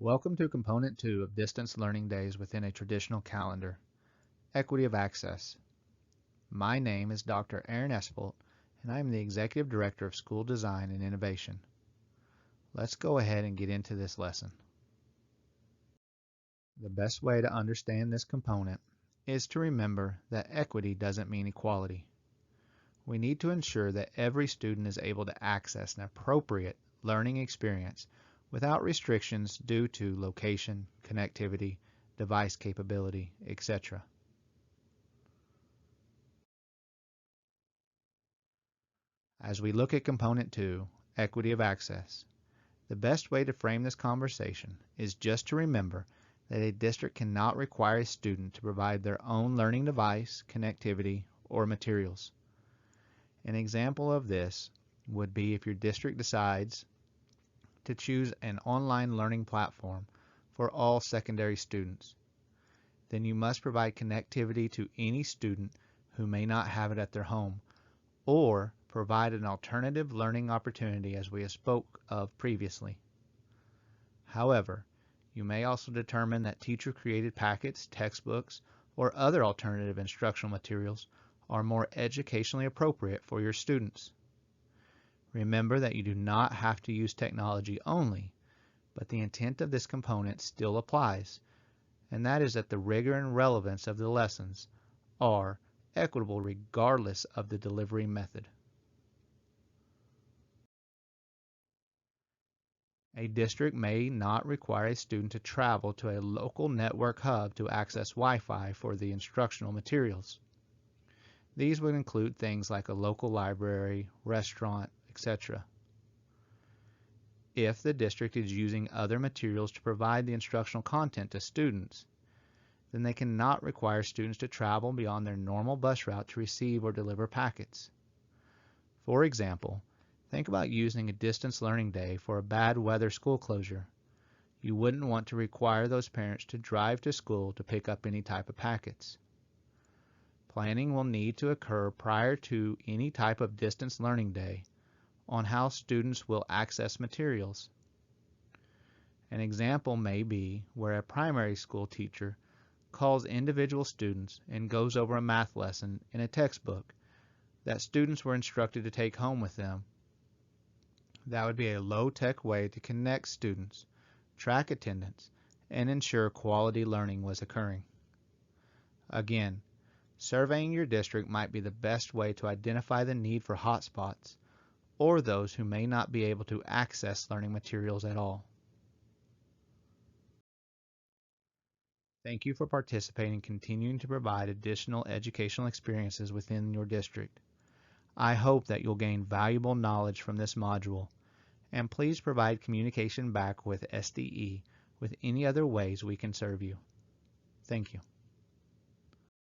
Welcome to Component 2 of Distance Learning Days within a Traditional Calendar, Equity of Access. My name is Dr. Aaron Espelt, and I am the Executive Director of School Design and Innovation. Let's go ahead and get into this lesson. The best way to understand this component is to remember that equity doesn't mean equality. We need to ensure that every student is able to access an appropriate learning experience without restrictions due to location, connectivity, device capability, etc. As we look at Component 2, Equity of Access, the best way to frame this conversation is just to remember that a district cannot require a student to provide their own learning device, connectivity, or materials. An example of this would be if your district decides to choose an online learning platform for all secondary students. Then you must provide connectivity to any student who may not have it at their home, or provide an alternative learning opportunity as we spoke of previously. However, you may also determine that teacher-created packets, textbooks, or other alternative instructional materials are more educationally appropriate for your students. Remember that you do not have to use technology only, but the intent of this component still applies, and that is that the rigor and relevance of the lessons are equitable regardless of the delivery method. A district may not require a student to travel to a local network hub to access Wi-Fi for the instructional materials. These would include things like a local library, restaurant, etc. If the district is using other materials to provide the instructional content to students, then they cannot require students to travel beyond their normal bus route to receive or deliver packets. For example, think about using a distance learning day for a bad weather school closure. You wouldn't want to require those parents to drive to school to pick up any type of packets. Planning will need to occur prior to any type of distance learning day on how students will access materials. An example may be where a primary school teacher calls individual students and goes over a math lesson in a textbook that students were instructed to take home with them. That would be a low-tech way to connect students, track attendance, and ensure quality learning was occurring. Again, surveying your district might be the best way to identify the need for hotspots or those who may not be able to access learning materials at all. Thank you for participating and continuing to provide additional educational experiences within your district. I hope that you'll gain valuable knowledge from this module, and please provide communication back with SDE with any other ways we can serve you. Thank you.